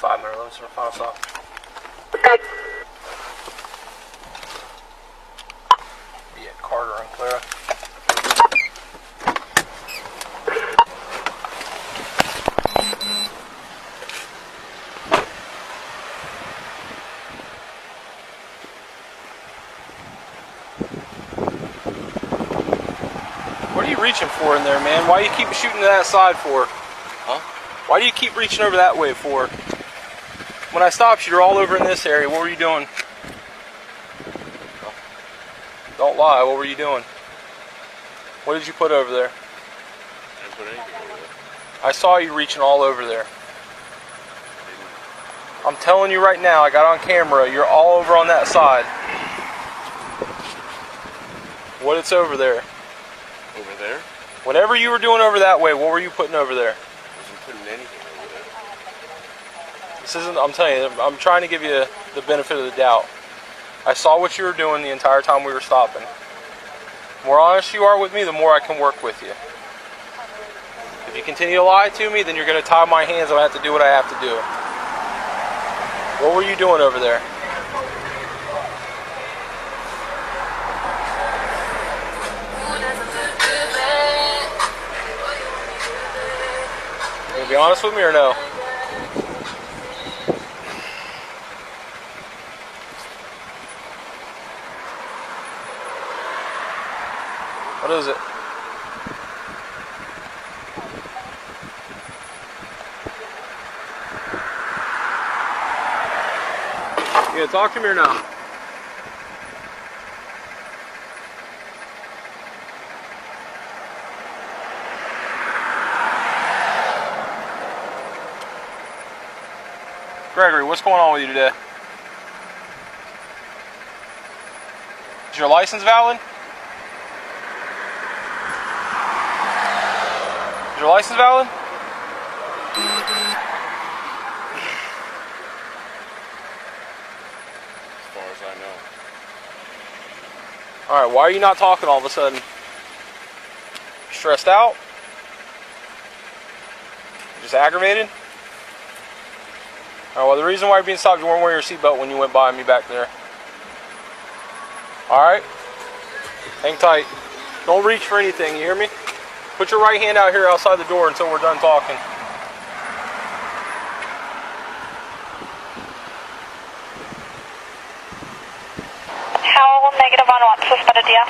5-minute limits for final stop. Be at Carter and Clara. What are you reaching for in there, man? Why do you keep shooting to that side for? Huh? Why do you keep reaching over that way for? When I stopped you, you're all over in this area. What were you doing? Oh. Don't lie. What were you doing? What did you put over there? I didn't put anything over there. I saw you reaching all over there. I'm telling you right now, I got on camera. You're all over on that side. What it's over there? Over there? Whatever you were doing over that way, what were you putting over there? I wasn't putting anything over there. This isn't, I'm telling you, I'm trying to give you the benefit of the doubt. I saw what you were doing the entire time we were stopping. The more honest you are with me, the more I can work with you. If you continue to lie to me, then you're going to tie my hands and I have to do what I have to do. What were you doing over there? You gonna be honest with me or no? What is it? You gonna talk to me or no? Gregory, what's going on with you today? Is your license valid? Is your license valid? As far as I know. Alright, why are you not talking all of a sudden? Stressed out? Just aggravated? Alright, well the reason why you're being stopped, you weren't wearing your seatbelt when you went by me back there. Alright? Hang tight. Don't reach for anything, you hear me? Put your right hand out here outside the door until we're done talking. Howell, negative on what? Suspended DF.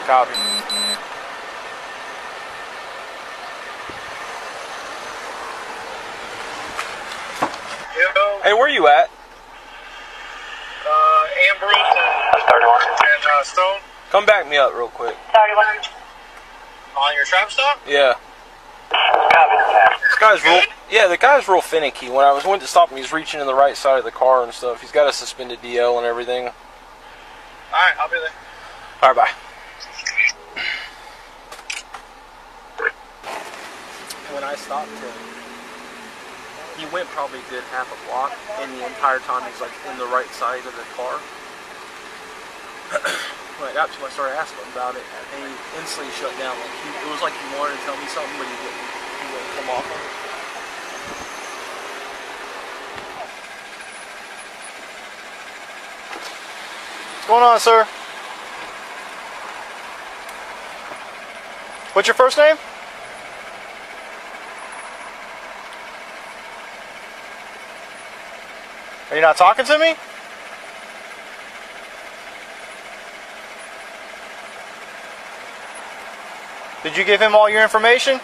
Copy. Yo, Hey, where you at? Ambrose and Stone Come back me up real quick. 31. on your trap stop. Yeah. This guy's real. Yeah, the guy's real finicky. When I went to stop him, he's reaching in the right side of the car and stuff. He's got a suspended DL and everything. All right, I'll be there. All right, bye. When I stopped him, he went probably a good half a block, and the entire time he's like in the right side of the car. When I got to him, I started asking him about it, and he instantly shut down. Like it was like he wanted to tell me something, but he wouldn't come off of it. What's going on, sir? What's your first name? Are you not talking to me? Did you give him all your information?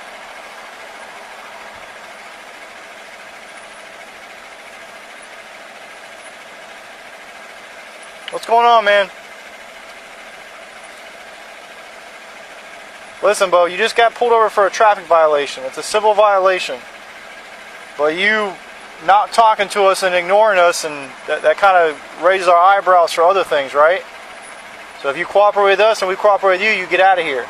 What's going on, man? Listen, Bo, you just got pulled over for a traffic violation. It's a civil violation. But you not talking to us and ignoring us, and that kind of raises our eyebrows for other things, right? So if you cooperate with us and we cooperate with you, you get out of here.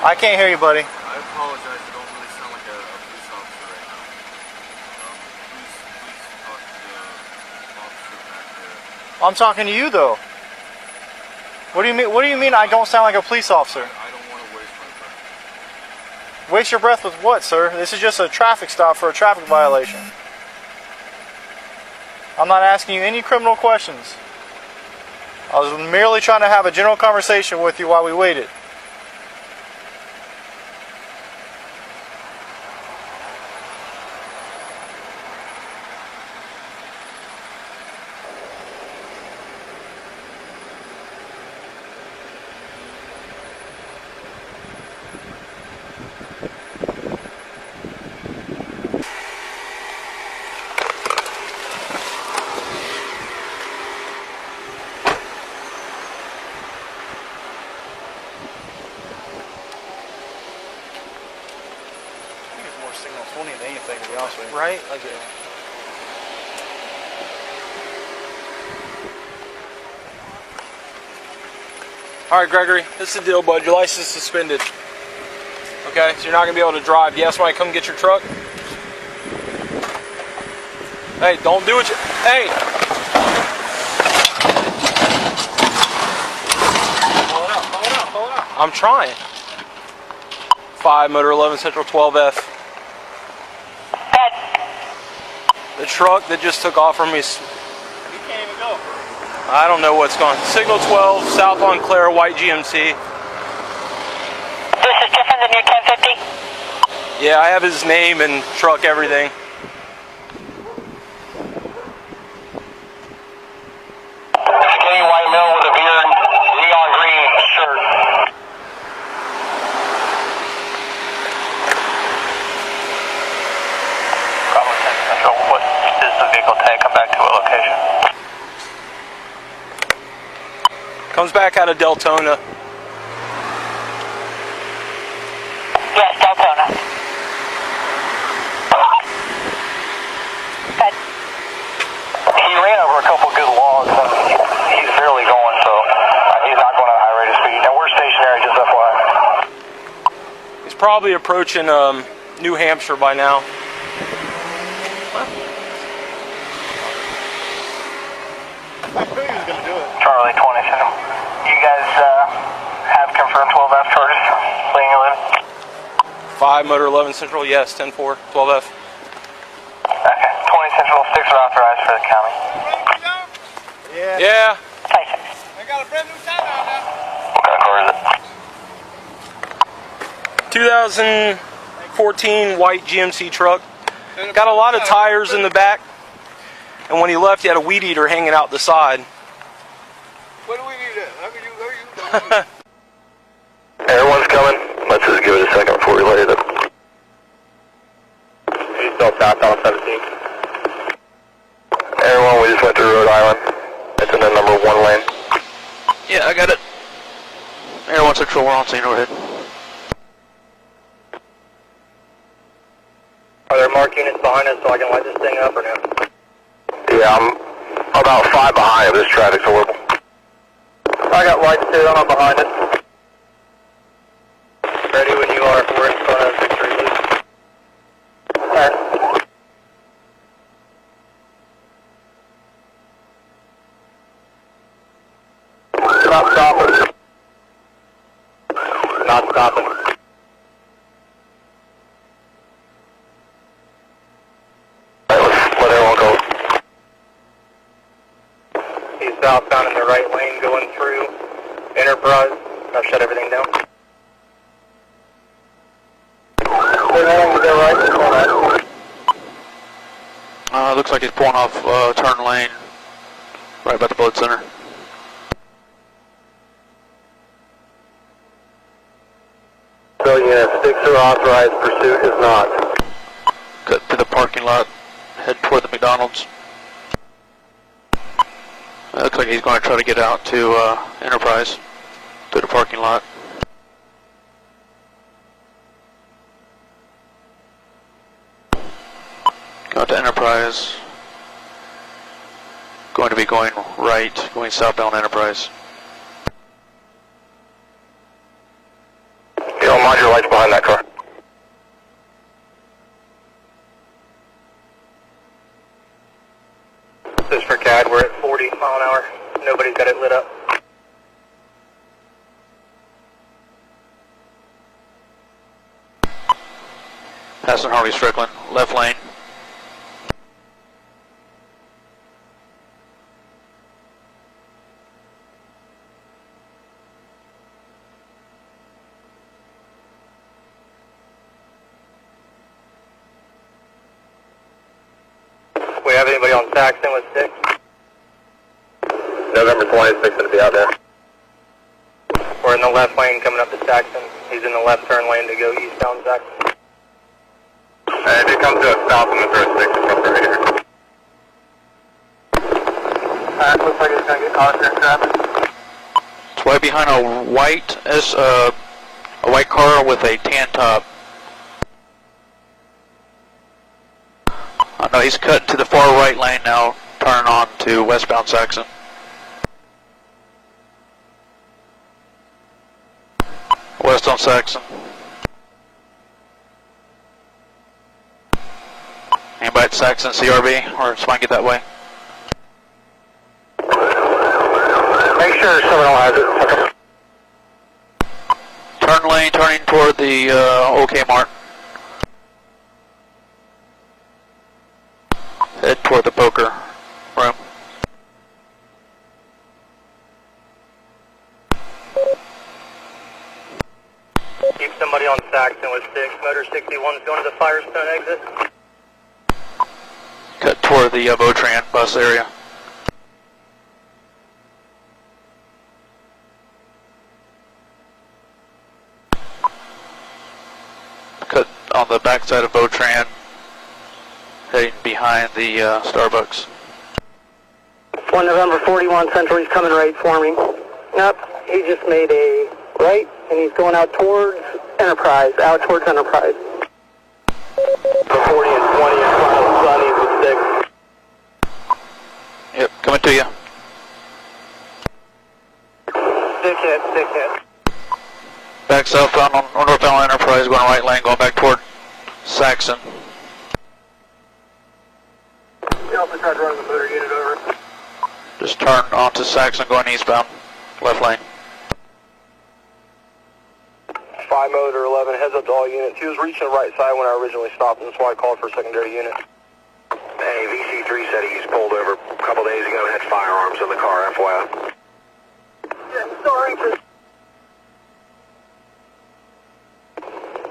I can't hear you, buddy. I apologize. I don't really sound like a police officer right now. Please talk to the officer back there. I'm talking to you, though. What do you mean? What do you mean I don't sound like a police officer? I don't want to waste my time. Waste your breath with what, sir? This is just a traffic stop for a traffic violation. I'm not asking you any criminal questions. I was merely trying to have a general conversation with you while we waited. Signal 20 than anything, to be honest with you. Right? Like, all right, Gregory, this is the deal, bud. Your license is suspended. Okay, so you're not gonna be able to drive. You ask somebody to come get your truck. Hey, don't do it. Hey. Pull it out. I'm trying. 5 Motor 11 Central 12F. The truck that just took off from me. You can't even go. I don't know what's going on. Signal 12, South Montclair, white GMC. This is different than your 1050? Yeah, I have his name and truck, everything. Skinny white male with a beard, neon green shirt. Bravo 10 Central, what is the vehicle tag? Come back to a location. Comes back out of Deltona. Yes, Deltona. Good. He ran over a couple good logs and he's barely going, so he's not going at a high rate of speed. And we're stationary, just FYI. He's probably approaching New Hampshire by now. I knew he was going to do it. Charlie 20, send him. You guys have confirmed 12F charges, laying illegal? 5 Motor 11 Central, yes, 10-4, 12F. Okay, 20 Central, 6 are authorized for the county. Yeah. Yeah. I got a brand new tag on now. What kind of car is it? 2014 white GMC truck. Got a lot of tires in the back. And when he left, he had a weed eater hanging out the side. What do we need at? How are you? Everyone's coming. Let's just give it a second before we let it up. He's still southbound 17. Everyone, we just went through Rhode Island. It's in the number 1 lane. Yeah, I got it. Air 1 Central, we're on scene overhead. Are there marked units behind us so I can light this thing up or no? Yeah, I'm about 5 behind if this traffic's horrible. I got lights too, I'm up behind it. Ready when you are, we're in front of Victory Loop. Alright. Not stopping. Not stopping. Alright, let's let everyone go. He's southbound in the right lane going through Enterprise. I've shut everything down. Looks like he's pulling off turn lane right by the blood center. So unit 6 are authorized, pursuit is not. Cut through the parking lot, head toward the McDonald's. Looks like he's going to try to get out to Enterprise through the parking lot. Going to Enterprise. Going to be going right, going southbound Enterprise. You don't mind your lights behind that car. This is for CAD, we're at 40 mile an hour. Nobody's got it lit up. Passing Harley Strickland, left lane. We have anybody on Saxon with 6? November 20 is fixing to be out there. We're in the left lane coming up to Saxon. He's in the left turn lane to go eastbound Saxon. If you come to a stop, I'm going to throw a 6 across the radar. Looks like it's going to get caught here in traffic. It's right behind a white car with a tan top. Oh, no, he's cutting to the far right lane now, turning on to westbound Saxon. West on Saxon. Anybody at Saxon CRB, or somebody get that way? Make sure someone else has it. Turn lane, turning toward the OK Mart. Head toward the poker room. Keep somebody on Saxon with 6. Motor 61 is going to the Firestone exit. Cut toward the Votran bus area. Cut on the backside of Votran, heading behind the Starbucks. 1 November 41 Central, he's coming right for me. Nope, he just made a right, and he's going out towards Enterprise, The 40 and 20 in front of Sunny with 6. Yep, coming to you. Stick hit. Back southbound on northbound Enterprise, going right lane, going back toward Saxon. You also tried running the motor unit over. Just turn onto Saxon, going eastbound, left lane. 5 motor 11, heads up to all units. He was reaching the right side when I originally stopped him, that's why I called for a secondary unit. Hey, VC3 said he's pulled over a couple days ago and had firearms in the car, FYI. Yeah, sorry.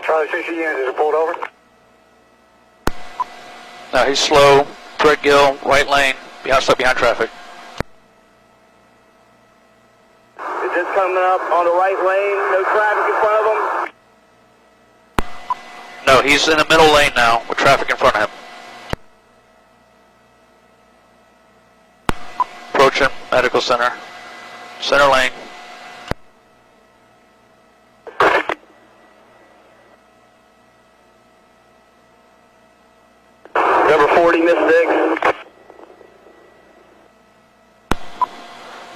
Charlie 60 units, is it pulled over? No, he's slow, Threat Gill, right lane, stuck behind traffic. Is this coming up on the right lane? No traffic in front of him? No, he's in the middle lane now, with traffic in front of him. Approaching medical center. Center lane. Number 40, Miss 6.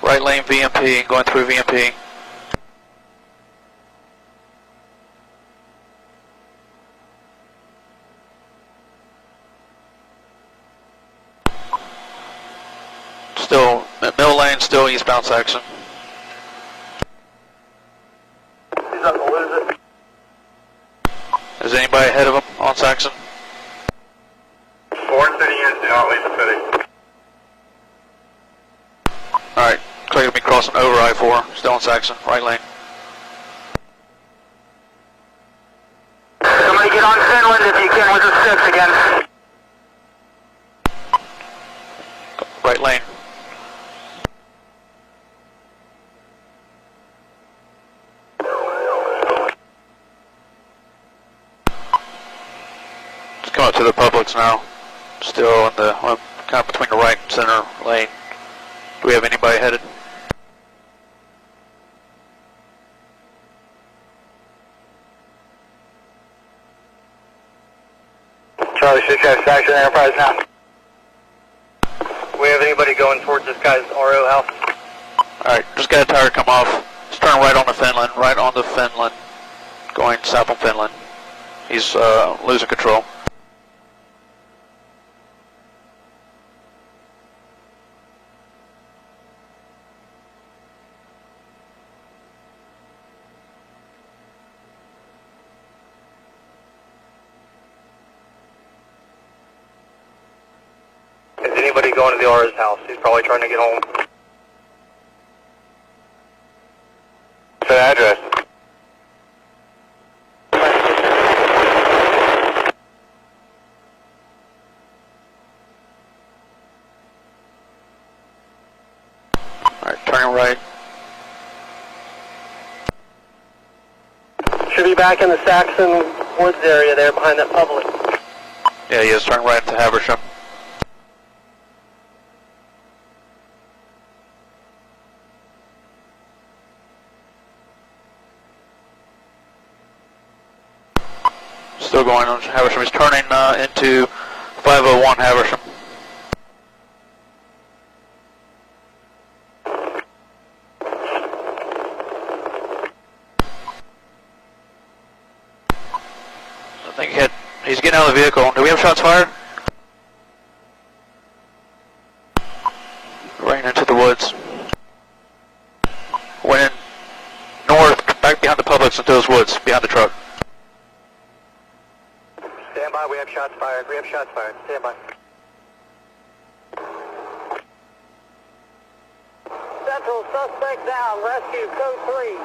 Right lane VMP, going through VMP. Still, middle lane, still eastbound Saxon. He's not going to lose it. Is anybody ahead of him on Saxon? 4 city units, do not leave the city. Alright, looks like he'll be crossing over I-4, still on Saxon, right lane. Somebody get on Finland if you can with the 6 again. Right lane. Just come up to the Publix now. Still in the, kind of between the right and center lane. Do we have anybody headed? Charlie 6 has Saxon Enterprise now. We have anybody going towards this guy's RO house? Alright, just got a tire come off. Just turn right onto Finland, going south on Finland. He's losing control. going to the RA's house. He's probably trying to get home. What's the address? Alright, turning right. Should be back in the Saxon Woods area there behind that public. Yeah, he is turning right into Haversham. Still going on Haversham. He's turning into 501 Haversham. I think he's getting out of the vehicle. Do we have shots fired? Right into the woods. Went in north, back behind the Publix into those woods, behind the truck. Stand by, we have shots fired. We have shots fired. Stand by. Central suspect down, rescue code 3.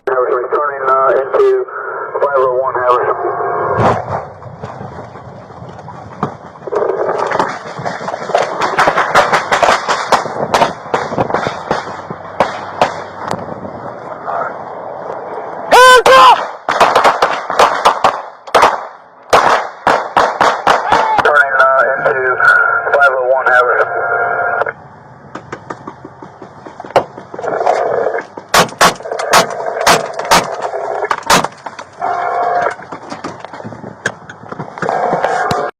Haversham, returning into 501 Haversham.